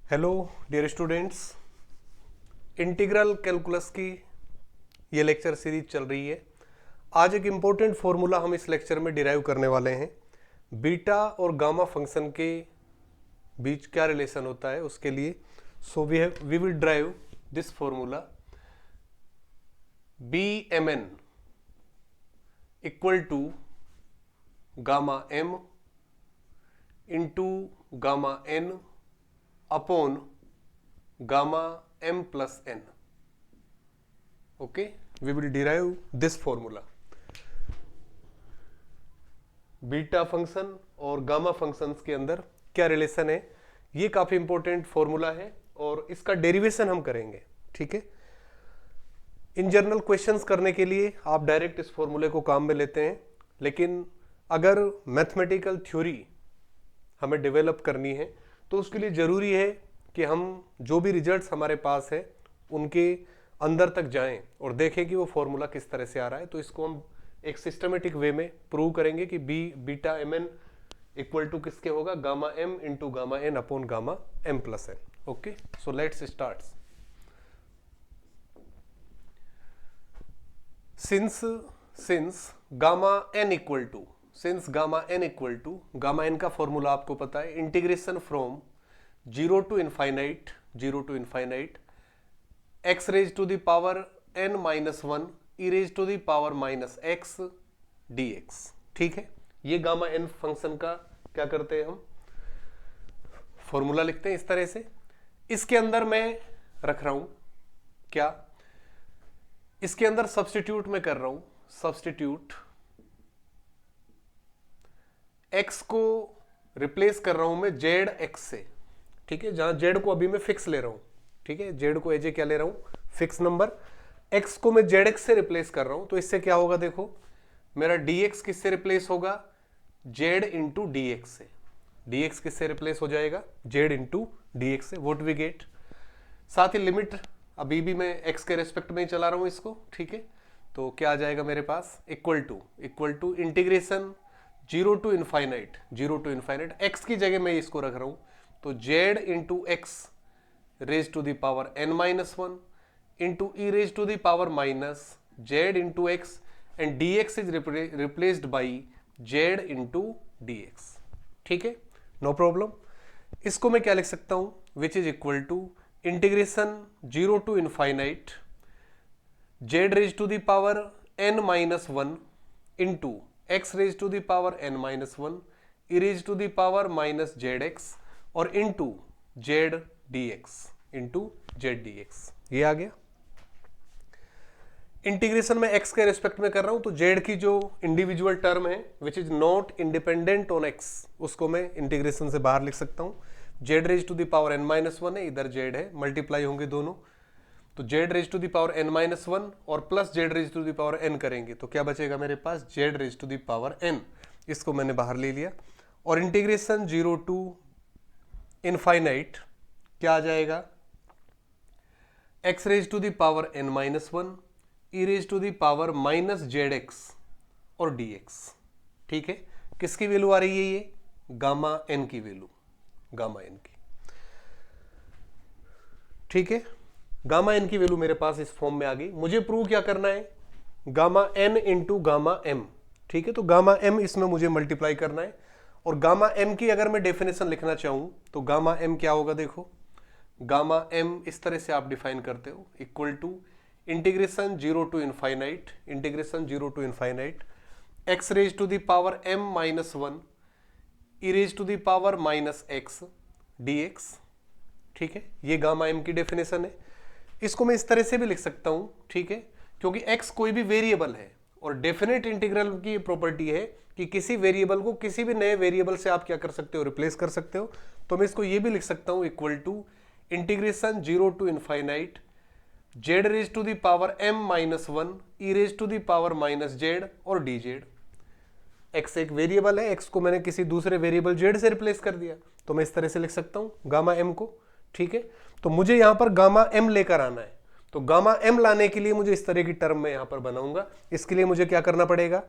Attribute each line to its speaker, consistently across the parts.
Speaker 1: Hello dear students, integral calculus की ये lecture series चल रही है। आज एक इम्पोर्टेंट फॉर्मूला हम इस लेक्चर में डिराइव करने वाले हैं। बीटा और गामा फंक्शन के बीच क्या रिलेशन होता है उसके लिए। So we will derive this formula B M N equal to gamma M into gamma N upon gamma m plus n. Okay, we will derive this formula. Beta function और gamma functions के अंदर क्या relation है, ये काफी important formula है और इसका डेरिवेशन हम करेंगे। ठीक है, इन जनरल क्वेश्चंस करने के लिए आप डायरेक्ट इस फॉर्मूले को काम में लेते हैं, लेकिन अगर मैथमेटिकल थ्योरी हमें डेवलप करनी है तो उसके लिए जरूरी है कि हम जो भी रिजल्ट्स हमारे पास है उनके अंदर तक जाएं और देखें कि वो फॉर्मूला किस तरह से आ रहा है। तो इसको हम एक सिस्टमेटिक वे में प्रूव करेंगे कि beta M N equal to किसके होगा, gamma M into gamma N upon gamma M plus N. Okay, so let's start. Since gamma N equal to gamma N का फॉर्मूला आपको पता है, integration from 0 to infinite x raised to the power n minus 1 e raised to the power minus x dx। ठीक है, ये gamma n function का क्या करते हैं, हम फॉर्मूला लिखते हैं इस तरह से। इसके अंदर मैं रख रहा हूं क्या, इसके अंदर सब्स्टिट्यूट में कर रहा हूं, सब्स्टिट्यूट x को रिप्लेस कर रहा हूं मैं जेड एक्स से। ठीक है, जहां जेड को अभी मैं फिक्स ले रहा हूं, ठीक है, जेड को एजे क्या ले रहा हूं, फिक्स नंबर। एक्स को मैं जेड एक्स से रिप्लेस कर रहा हूं, तो इससे क्या होगा, देखो मेरा dx किससे रिप्लेस होगा, जेड इंटू डी एक्स से। dx किससे रिप्लेस हो जाएगा, जेड इंटू डी एक्स से। व्हाट वी गेट, साथ ही लिमिट अभी भी मैं x के रेस्पेक्ट में ही चला रहा हूं इसको। ठीक है, तो क्या आ जाएगा मेरे पास, equal to integration 0 to infinite x की जगह मैं इसको रख रहा हूं, तो z into X raise to the power n minus 1 into E raise to the power minus z into X and D X is replaced by z into D X. ठीक है, नो प्रॉब्लम। इसको मैं क्या लिख सकता हूं, which is equal to integration 0 to infinite z raise to the power n minus 1 into x raise to the power n minus 1 E raise to the power minus Z X और into Z D X, ये आ गया। Integration में x के respect में कर रहा हूं, तो z की जो इंडिविजुअल टर्म है which is not independent on x, उसको मैं इंटीग्रेशन से बाहर लिख सकता हूं। z raise to the power n minus 1 है, इधर z है, मल्टीप्लाई होंगे दोनों, तो z raise to the power n minus 1 और plus z raise to the power n करेंगे तो क्या बचेगा मेरे पास, z raise to the power n। इसको मैंने बाहर ले लिया और इंटीग्रेशन 0 टू इनफाइनाइट क्या आ जाएगा, x raise to the power n minus 1 E raise to the power minus Z X और डी एक्स। ठीक है, किसकी वैल्यू आ रही है, ये गामा n की वैल्यू, गामा n की। ठीक है, गामा n की वैल्यू मेरे पास इस फॉर्म में आ गई। मुझे प्रूव क्या करना है, gamma n into gamma m। ठीक है, तो गामा m इसमें मुझे मल्टीप्लाई करना है और गामा m की अगर मैं डेफिनेशन लिखना चाहूं तो गामा m क्या होगा, देखो गामा m इस तरह से आप डिफाइन करते हो, equal to integration 0 to infinite x raise to the power m minus 1 E raise to the power minus x dx। ठीक है, ये गामा m की डेफिनेशन है। इसको मैं इस तरह से भी लिख सकता हूं, ठीक है, क्योंकि x कोई भी वेरिएबल है और डेफिनेट इंटीग्रल की प्रॉपर्टी है कि किसी वेरिएबल को किसी भी नए वेरिएबल से आप क्या कर सकते हो, रिप्लेस कर सकते हो। तो मैं इसको ये भी लिख सकता हूं, equal to integration 0 to infinite z raise to the power m minus 1 E raise to the power minus z और dz। x एक वेरिएबल है, x को मैंने किसी दूसरे वेरिएबल z से रिप्लेस कर दिया, तो मैं इस तरह से लिख सकता हूं गामा m को। ठीक है, तो मुझे यहां पर गामा m लेकर आना है, तो गामा m लाने के लिए मुझे इस तरह की टर्म में यहां पर बनाऊंगा। इसके लिए मुझे क्या करना पड़ेगा,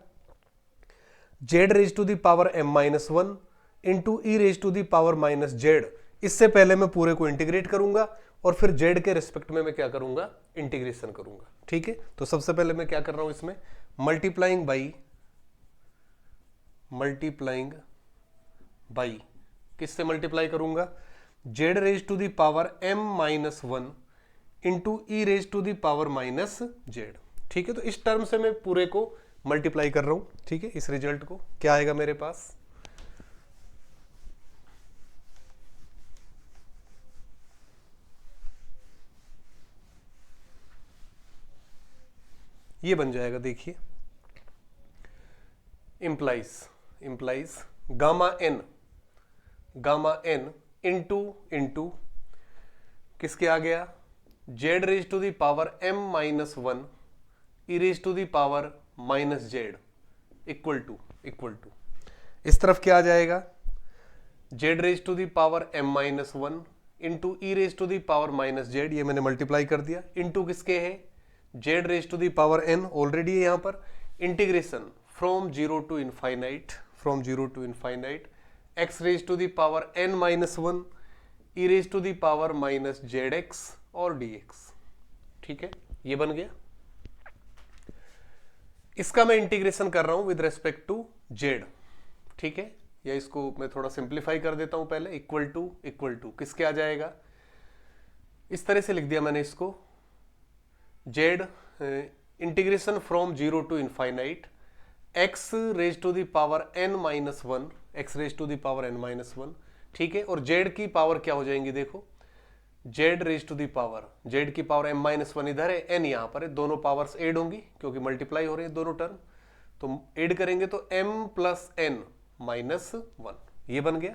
Speaker 1: z raise to the power m minus 1 into E raise to the power minus Z इससे पहले मैं पूरे को इंटीग्रेट करूंगा और फिर जेड के रिस्पेक्ट में मैं क्या करूंगा, इंटीग्रेशन करूंगा। ठीक है, तो सबसे पहले मैं क्या कर रहा हूं इसमें, मल्टीप्लाइंग बाई किससे मल्टीप्लाई करूंगा, Z raise to the power m minus 1 into E raise to the power minus Z. ठीक है, तो इस टर्म से मैं पूरे को मल्टीप्लाई कर रहा हूं। ठीक है, इस रिजल्ट को क्या आएगा मेरे पास, ये बन जाएगा, देखिए, इंप्लाइज गामा एन इंटू किसके आ गया, Z raise to the power m minus 1 E raise to the power minus Z equal to इस तरफ क्या आ जाएगा, Z raise to the power m minus 1 into E raise to the power minus Z, ये मैंने multiply कर दिया, into किसके है, Z raise to the power n already है यहां पर, integration from zero to infinite x raise to the power n minus 1 E raise to the power minus Z X और dx। ठीक है, ये बन गया। इसका मैं इंटीग्रेशन कर रहा हूं विद रेस्पेक्ट टू जेड। ठीक है, या इसको मैं थोड़ा सिंप्लीफाई कर देता हूं पहले, इक्वल टू किसके आ जाएगा, इस तरह से लिख दिया मैंने इसको, Z integration from zero to infinite X raise to the power n minus 1 X raise to the power n minus 1। ठीक है, और जेड की पावर क्या हो जाएंगी, देखो, Z raise to the power, Z की पावर m माइनस 1 इधर है, n यहां पर है, दोनों पावर्स ऐड होंगी क्योंकि मल्टीप्लाई हो रहे हैं दोनों टर्म, तो ऐड करेंगे तो m प्लस n माइनस 1, ये बन गया।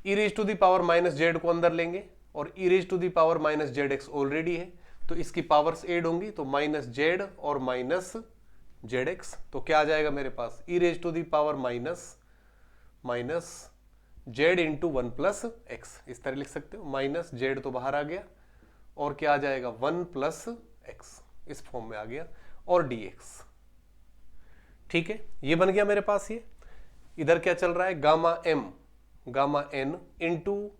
Speaker 1: E raise to the power minus Z को अंदर लेंगे और e raise to the power minus Z X already है, तो इसकी पावर्स ऐड होंगी, तो माइनस जेड और माइनस जेड एक्स, तो क्या आ जाएगा मेरे पास, e raise to the power minus Z into 1 plus X, इस तरह लिख सकते हो, माइनस जेड तो बाहर आ गया और क्या आ जाएगा 1 प्लस एक्स, इस फॉर्म में आ गया, और dx। ठीक है, ये बन गया मेरे पास। ये इधर क्या चल रहा है, gamma n into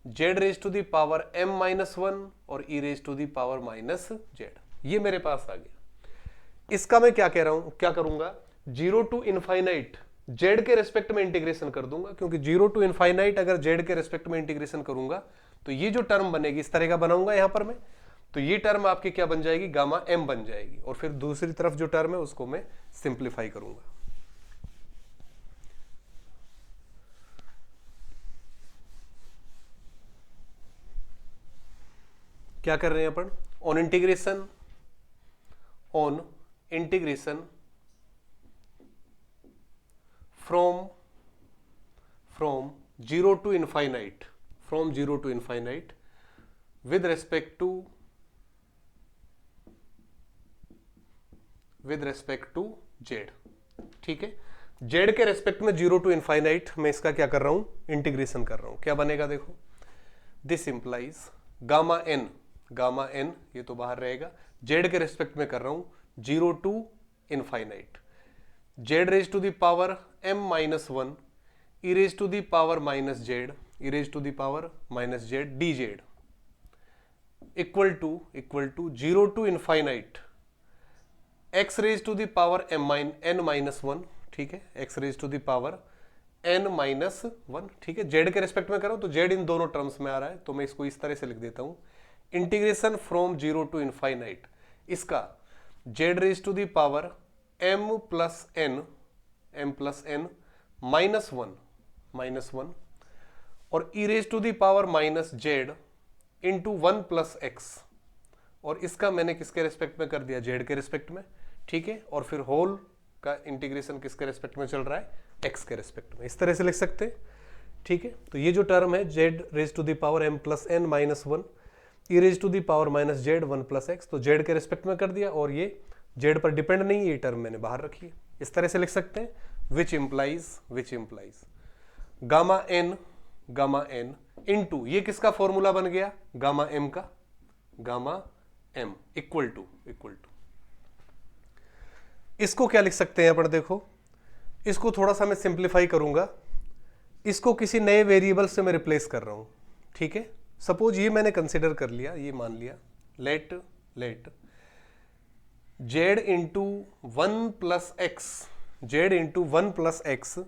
Speaker 1: Z raise to the power m minus 1 और e raise to the power minus Z, ये मेरे पास आ गया। इसका मैं क्या कह रहा हूं, क्या करूंगा, जीरो टू इनफाइनाइट जेड के रेस्पेक्ट में इंटीग्रेशन कर दूंगा, क्योंकि जीरो टू इनफाइनाइट अगर जेड के रेस्पेक्ट में इंटीग्रेशन करूंगा तो ये जो टर्म बनेगी, इस तरह का बनाऊंगा यहां पर मैं, तो ये टर्म आपकी क्या बन जाएगी, गामा m बन जाएगी, और फिर दूसरी तरफ जो टर्म है उसको मैं सिंप्लीफाई करूंगा। क्या कर रहे हैं अपन, on integration from zero to infinite with respect to Z. ठीक है, जेड के रेस्पेक्ट में जीरो टू इनफाइनाइट मैं इसका क्या कर रहा हूं, इंटीग्रेशन कर रहा हूं, क्या बनेगा, देखो, दिस इंप्लाइज गामा एन ये तो बाहर रहेगा, जेड के रेस्पेक्ट में कर रहा हूं zero to infinite, Z raise to the power m minus 1 E raise to the power minus Z D Z equal to zero to infinite X raise to the power n minus 1। ठीक है, X raise to the power n minus 1। ठीक है, Z के respect में कर रहा हूं तो जेड इन दोनों टर्म्स में आ रहा है, तो मैं इसको इस तरह से लिख देता हूं, integration from zero to infinite, इसका Z raise to the power m plus n minus 1 और e raise to the power minus Z into 1 plus X, और इसका मैंने किसके रेस्पेक्ट में कर दिया, जेड के रेस्पेक्ट में। ठीक है, और फिर होल का इंटीग्रेशन किसके रेस्पेक्ट में चल रहा है, एक्स के रेस्पेक्ट में, इस तरह से लिख सकते हैं। ठीक है, तो ये जो टर्म है Z raise to the power m plus n minus 1 E raise to the power minus Z 1 plus X, तो जेड के रेस्पेक्ट में कर दिया, और ये जेड पर डिपेंड नहीं है, ये टर्म मैंने बाहर रखी है, इस तरह से लिख सकते हैं, which implies gamma N into, ये किसका फॉर्मूला बन गया, गामा m इक्वल टू इसको क्या लिख सकते हैं अपन, देखो, इसको थोड़ा सा मैं सिंप्लीफाई करूंगा, इसको किसी नए वेरिएबल से मैं रिप्लेस कर रहा हूं। ठीक है। सपोज ये मैंने कंसिडर कर लिया, ये मान लिया, let Z into 1 plus X, Z into 1 plus X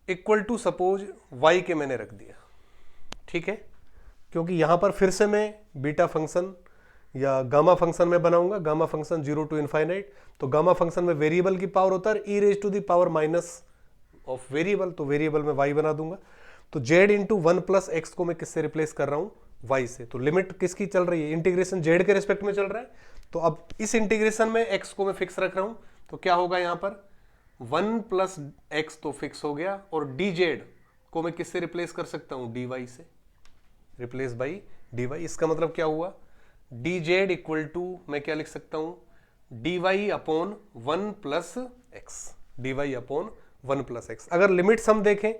Speaker 1: equal to suppose Y के मैंने रख दिया, ठीक है। क्योंकि यहां पर फिर से मैं बीटा फंक्शन या गामा फंक्शन में बनाऊंगा, गामा फंक्शन 0 टू इनफाइनाइट, तो गामा फंक्शन में वेरिएबल की पावर होता है e raise to the power minus of variable, तो वेरिएबल में वाई बना दूंगा। तो जेड इंटू 1 प्लस एक्स को मैं किससे रिप्लेस कर रहा हूं, वाई से। तो लिमिट किसकी चल रही है, इंटीग्रेशन जेड के रिस्पेक्ट में चल रहा है, तो अब इस इंटीग्रेशन में एक्स को मैं फिक्स रख रहा हूं, तो क्या होगा यहां पर 1 प्लस एक्स तो फिक्स हो गया, और डी जेड को मैं किससे रिप्लेस कर सकता हूं, डी वाई से, रिप्लेस बाई डी वाई। इसका मतलब क्या हुआ, डी जेड इक्वल टू मैं क्या लिख सकता हूं, D Y upon 1 plus X, D Y upon 1 plus X. अगर लिमिट्स हम देखें,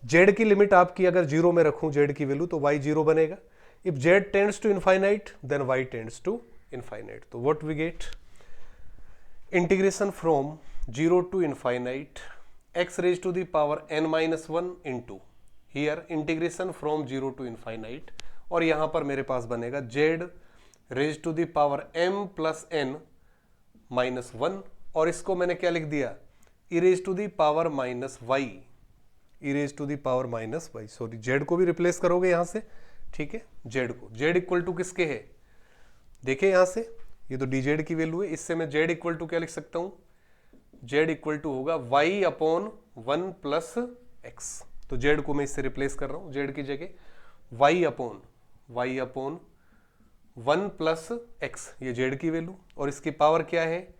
Speaker 1: जेड की लिमिट आपकी अगर जीरो में रखूं जेड की वैल्यू, तो वाई जीरो बनेगा। If Z tends to infinite then Y tends to infinite. तो what we get, integration from 0 to infinite x raised to the power n minus 1 into here integration from 0 to infinite, और यहां पर मेरे पास बनेगा z raised to the power m plus n minus 1, और इसको मैंने क्या लिख दिया, e raised to the power minus y, e raised to the power minus y। Sorry, z को भी रिप्लेस करोगे यहां से, ठीक है। z को, z इक्वल टू किसके है, देखिए यहां से, ये तो dz की वैल्यू है, इससे मैं z इक्वल टू क्या लिख सकता हूं, z इक्वल टू होगा y अपॉन 1 प्लस एक्स। तो z को मैं इससे रिप्लेस कर रहा हूं, z की जगह y अपॉन 1 प्लस एक्स, ये z की वैल्यू, और इसकी पावर क्या है,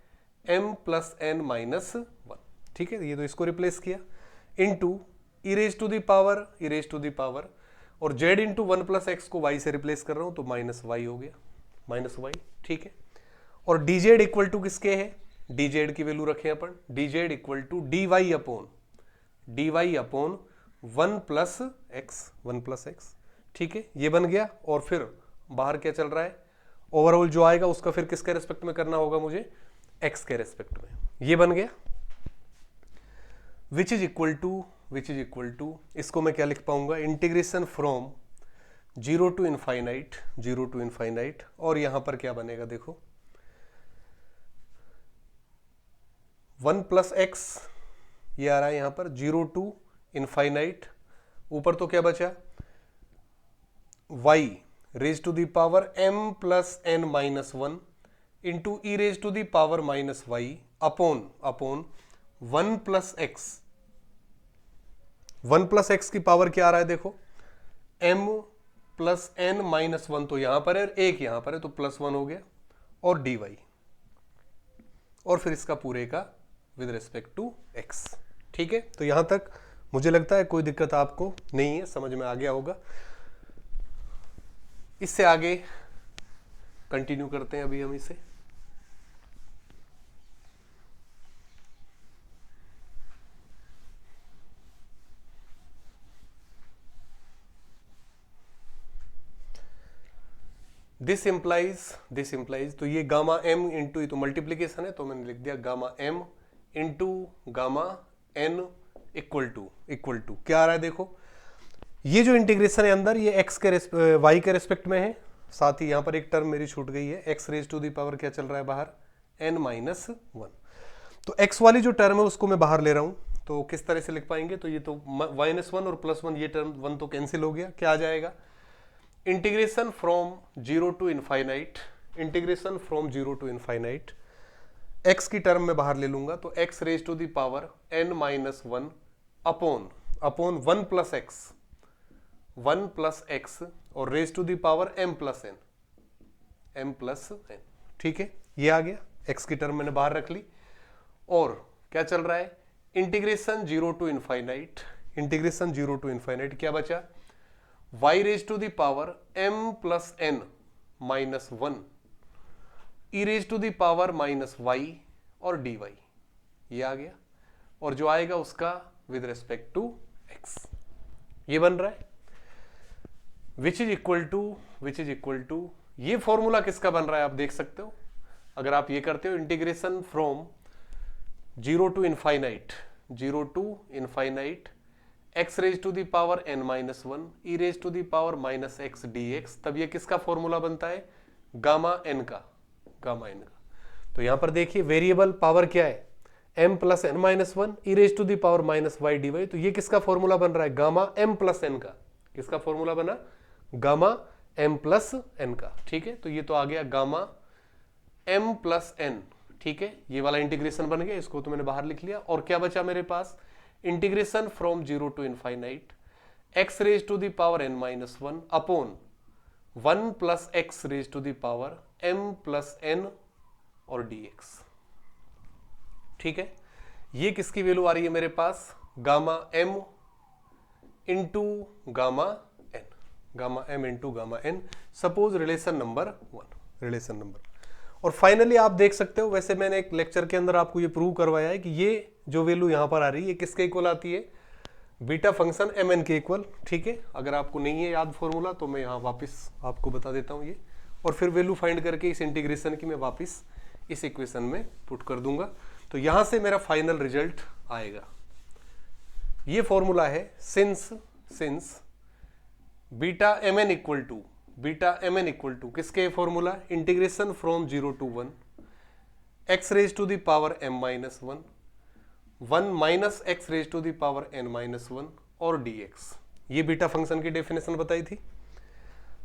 Speaker 1: m प्लस n माइनस 1, ठीक है। ये तो इसको रिप्लेस किया, into E raise to the power, और z इंटू 1 प्लस एक्स को y से रिप्लेस कर रहा हूं, तो माइनस वाई हो गया, माइनस वाई, ठीक है। और dz इक्वल टू किसके है, dz की वैल्यू रखें अपन, dz equal to dy upon 1 plus x, ठीक है। ये बन गया, और फिर बाहर क्या चल रहा है, ओवरऑल जो आएगा उसका फिर किसके रेस्पेक्ट में करना होगा मुझे, x के रेस्पेक्ट में। ये बन गया, विच इज इक्वल टू इसको मैं क्या लिख पाऊंगा, इंटीग्रेशन फ्रॉम 0 टू इनफाइनाइट, और यहां पर क्या बनेगा देखो, 1 प्लस एक्स, ये आ रहा है यहां पर 0 टू इनफाइनाइट, ऊपर तो क्या बचा, y raise to the power m plus n minus 1 into E raise to the power minus y upon 1 plus x. 1 plus x की पावर क्या आ रहा है देखो, m प्लस n माइनस 1 तो यहां पर है, एक यहां पर है, तो प्लस 1 हो गया, और dy, और फिर इसका पूरे का विद रिस्पेक्ट टू x, ठीक है। तो यहां तक मुझे लगता है कोई दिक्कत आपको नहीं है, समझ में आ गया होगा। इससे आगे कंटिन्यू करते हैं अभी हम इसे। दिस इंप्लाइज तो ये गामा m इंटू, तो मल्टीप्लीकेशन है, तो मैंने लिख दिया gamma m into gamma n equal to क्या आ रहा है देखो, ये जो इंटीग्रेशन है अंदर, ये x के y के रेस्पेक्ट में है, साथ ही यहां पर एक टर्म मेरी छूट गई है, x raise to the power क्या चल रहा है बाहर, n माइनस 1। तो x वाली जो टर्म है उसको मैं बाहर ले रहा हूं, तो किस तरह से लिख पाएंगे, तो ये तो माइनस 1 और प्लस 1, ये टर्म 1 तो कैंसिल हो गया, क्या आ जाएगा, integration from 0 to infinite, x की टर्म में बाहर ले लूंगा, तो x raise to the power n minus 1 upon 1 plus X, और raise to the power m plus n, ठीक है। ये आ गया, x की टर्म मैंने बाहर रख ली, और क्या चल रहा है, इंटीग्रेशन 0 टू इनफाइनाइट, क्या बचा, y raise to the power m plus n minus 1, E raise to the power minus y, और dy, ये आ गया, और जो आएगा उसका विद रिस्पेक्ट टू x, ये बन रहा है, विच इज इक्वल टू ये फॉर्मूला किसका बन रहा है आप देख सकते हो, अगर आप ये करते हो, integration from 0 to infinite x raise to the power n minus one e raise to the power minus x d x, तब ये किसका फॉर्मूला बनता है, गामा n का, गामा n का। तो यहां पर देखिए वेरिएबल पावर क्या है, m plus n minus one e raise to the power minus y d y, तो ये किसका फॉर्मूला बन रहा है, गामा m प्लस n का। किसका फॉर्मूला बना, गामा m प्लस n का। ठीक है, तो ये तो आ गया गामा m प्लस n। ठीक है, ये वाला इंटीग्रेशन बन गया, इसको तो मैंने बाहर लिख लिया। और क्या बचा मेरे पास, integration from zero to infinite x raise to the power n minus one upon 1 plus x raise to the power m plus n और dx। ठीक है, ये किसकी वैल्यू आ रही है मेरे पास, gamma m into gamma n, gamma m into gamma n, suppose relation number 1, relation number. और फाइनली आप देख सकते हो, वैसे मैंने एक लेक्चर के अंदर आपको ये प्रूव करवाया है कि ये जो वैल्यू यहां पर आ रही है किसके इक्वल आती है, बीटा फंक्शन mn के इक्वल। ठीक है, अगर आपको नहीं है याद फॉर्मूला तो मैं यहाँ वापस आपको बता देता हूँ ये, और फिर वैल्यू फाइंड करके इस इंटीग्रेशन की मैं वापस इस इक्वेशन में पुट कर दूंगा। तो यहां से मेरा फाइनल रिजल्ट आएगा, ये फॉर्मूला है since beta mn equal to, beta mn equal to किसके formula, integration from zero to one X raise to the power m minus one, 1 minus X raise to the power n minus one और dx। ये beta function की definition बताई थी।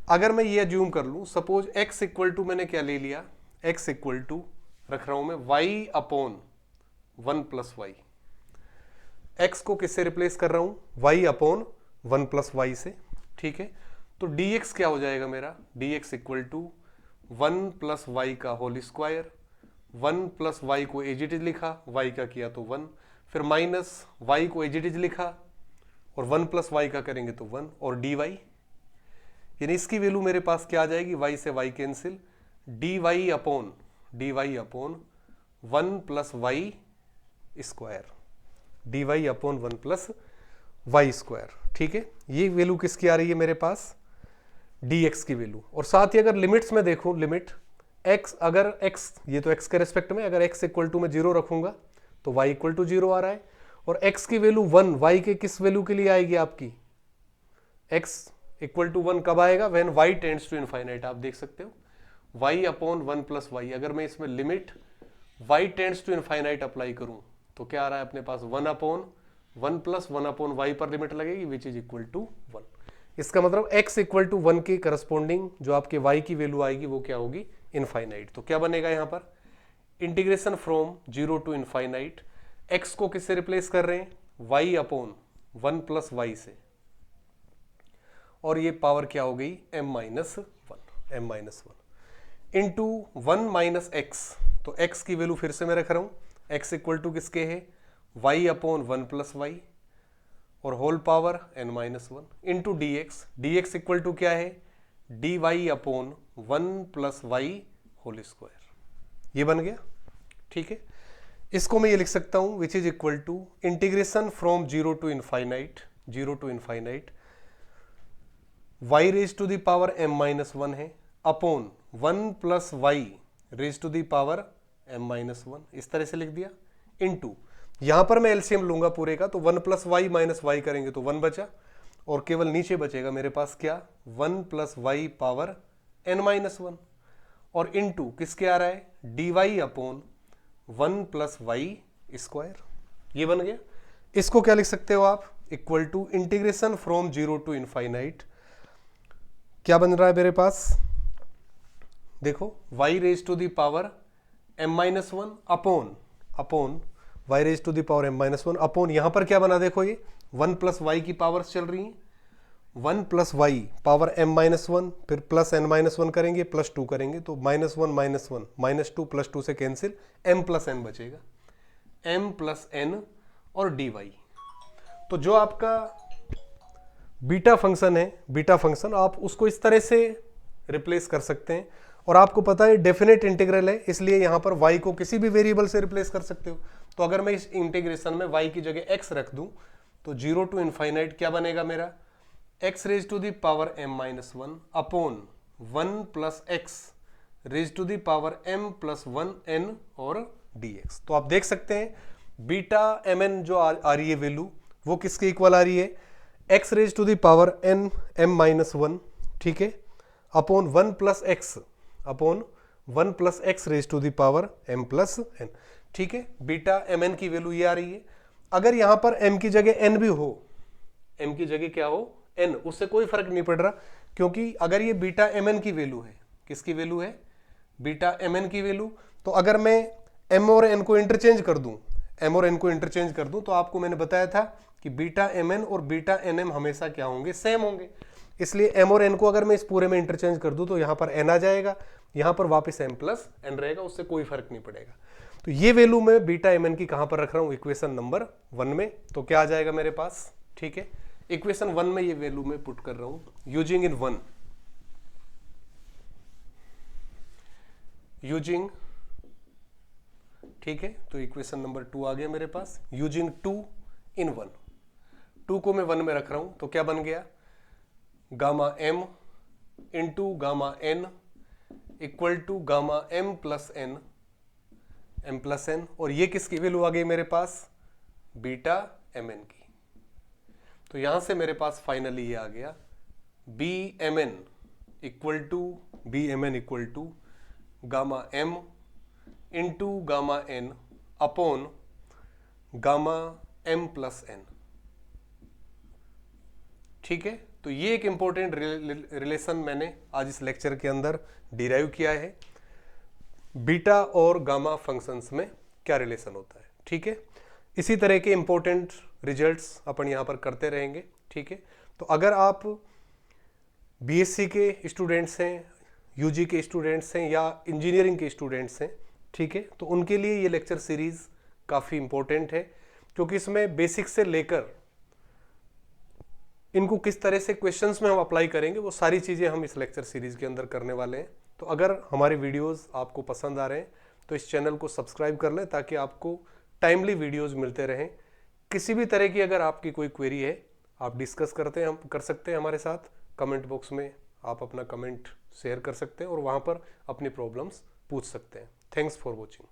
Speaker 1: अगर मैं ये assume कर लूं, सपोज x इक्वल टू मैंने क्या ले लिया, x इक्वल टू रख रहा हूं मैं y upon 1 plus y. x को किससे रिप्लेस कर रहा हूं, y अपॉन 1 प्लस वाई से। ठीक है, तो dx क्या हो जाएगा मेरा, dx equal to 1 plus y का होल स्क्वायर, 1 प्लस वाई को एज इट इज लिखा, y का किया तो 1, फिर माइनस y को एज इट इज लिखा और 1 प्लस वाई का करेंगे तो 1 और dy, यानी इसकी वैल्यू मेरे पास क्या आ जाएगी, y से y cancel, dy upon 1 plus y square, dy upon 1 plus y square. ठीक है, ये वैल्यू किसकी आ रही है मेरे पास, dx की वैल्यू। और साथ ही अगर लिमिट्स में देखूं, लिमिट x, अगर x, ये तो x के रेस्पेक्ट में, अगर x इक्वल टू में 0 रखूंगा तो y इक्वल टू 0 आ रहा है, और x की वैल्यू 1 y के किस वैल्यू के लिए आएगी आपकी, x इक्वल टू 1 कब आएगा, when y tends to infinite. आप देख सकते हो y अपॉन 1 प्लस वाई, अगर मैं इसमें limit y tends to infinite apply करूं तो क्या आ रहा है अपने पास, 1 अपॉन 1 प्लस 1 अपॉन वाई पर लिमिट लगेगी विच इज इक्वल टू 1। इसका मतलब x इक्वल टू 1 के करस्पॉन्डिंग जो आपके y की वैल्यू आएगी वो क्या होगी, इनफाइनाइट। तो क्या बनेगा यहां पर, integration from zero to infinite, x को किससे रिप्लेस कर रहे हैं, y अपॉन 1 प्लस वाई से, और ये पावर क्या हो गई, m minus one into 1 minus x. तो x की वैल्यू फिर से मैं रख रहा हूं, x इक्वल टू किसके है, y अपॉन 1 प्लस वाई और whole power n minus one into dx equal to क्या है, dy upon 1 plus y whole square. ये बन गया। ठीक है, इसको मैं ये लिख सकता हूं which is equal to integration from zero to infinite y raise to the power m minus one है upon 1 plus Y raise to the power m minus वन, इस तरह से लिख दिया, इंटू यहां पर मैं एलसीएम लूंगा पूरे का, तो 1 प्लस वाई माइनस वाई करेंगे तो 1 बचा, और केवल नीचे बचेगा मेरे पास क्या, 1 plus y power n minus one, और इंटू किसके आ रहा है, dy upon 1 plus y square. ये बन गया। इसको क्या लिख सकते हो आप, equal to integration from zero to infinite, क्या बन रहा है मेरे पास, देखो y raise to the power m minus one upon y raise to the power m minus one upon, यहां पर क्या बना, देखो ये 1 प्लस वाई की पावर्स चल रही हैं, 1 plus y power m minus one, फिर प्लस n माइनस वन करेंगे, प्लस 2 करेंगे, तो -1 -1 -2 प्लस 2 से कैंसिल, m प्लस n बचेगा, m प्लस n और dy। तो जो आपका बीटा फंक्शन है, बीटा फंक्शन आप उसको इस तरह से रिप्लेस कर सकते हैं, और आपको पता है डेफिनेट इंटीग्रल है, इसलिए यहां पर y को किसी भी वेरिएबल से रिप्लेस कर सकते हो। तो अगर मैं इस इंटीग्रेशन में y की जगह x रख दूं तो जीरो टू इनफाइनाइट क्या बनेगा मेरा, x raise to the power m minus one upon 1 plus x raise to the power m plus 1 n और dx। तो आप देख सकते हैं बीटा mn जो आ रही है वैल्यू, वो किसके इक्वल आ रही है, x raise to the power n m minus 1, ठीक है, upon 1 plus x upon 1 plus x raise to the power m plus n, ठीक है। बीटा mn की वैल्यू ये आ रही है। अगर यहां पर m की जगह n भी हो, m की जगह क्या हो n, उससे कोई फर्क नहीं पड़ रहा, क्योंकि अगर ये बीटा mn की वैल्यू है, किसकी वैल्यू है, बीटा mn की वैल्यू, तो अगर मैं m और n को इंटरचेंज कर दूं, m और n को इंटरचेंज कर दूं, तो आपको मैंने बताया था कि बीटा mn और बीटा nm हमेशा क्या होंगे, सेम होंगे। इसलिए m और n को अगर मैं इस पूरे में इंटरचेंज कर दूं तो यहां पर n आ जाएगा, यहां पर वापस m प्लस n रहेगा, उससे कोई फर्क नहीं पड़ेगा। तो ये वैल्यू मैं बीटा mn की कहां पर रख रहा हूं, इक्वेशन नंबर 1 में। तो क्या आ जाएगा मेरे पास, ठीक है, इक्वेशन 1 में ये वैल्यू मैं पुट कर रहा हूं यूजिंग इन 1, यूजिंग, ठीक है। तो इक्वेशन नंबर 2 आ गया मेरे पास, यूजिंग 2 इन 1, 2 को मैं 1 में रख रहा हूं, तो क्या बन गया, gamma m into gamma n equal to gamma m plus n, और ये किसकी वैल्यू आ गई मेरे पास, बीटा mn की। तो यहां से मेरे पास फाइनली ये आ गया bmn equal to gamma m into gamma n upon gamma m plus n, ठीक है। तो ये एक इंपॉर्टेंट रिलेशन मैंने आज इस लेक्चर के अंदर डिराइव किया है, बीटा और गामा फंक्शंस में क्या रिलेशन होता है, ठीक है। इसी तरह के इंपॉर्टेंट रिजल्ट्स अपन यहाँ पर करते रहेंगे, ठीक है। तो अगर आप बीएससी के स्टूडेंट्स हैं, यूजी के स्टूडेंट्स हैं या इंजीनियरिंग के स्टूडेंट्स हैं, ठीक है, तो उनके लिए ये लेक्चर सीरीज काफ़ी इंपॉर्टेंट है, क्योंकि इसमें बेसिक से लेकर इनको किस तरह से क्वेश्चंस में हम अप्लाई करेंगे वो सारी चीज़ें हम इस लेक्चर सीरीज के अंदर करने वाले हैं। तो अगर हमारे वीडियोस आपको पसंद आ रहे हैं तो इस चैनल को सब्सक्राइब कर लें, ताकि आपको टाइमली वीडियोस मिलते रहें। किसी भी तरह की अगर आपकी कोई क्वेरी है, आप डिस्कस हम कर सकते हैं हमारे साथ, कमेंट बॉक्स में आप अपना कमेंट शेयर कर सकते हैं और वहाँ पर अपनी प्रॉब्लम्स पूछ सकते हैं। Thanks for watching.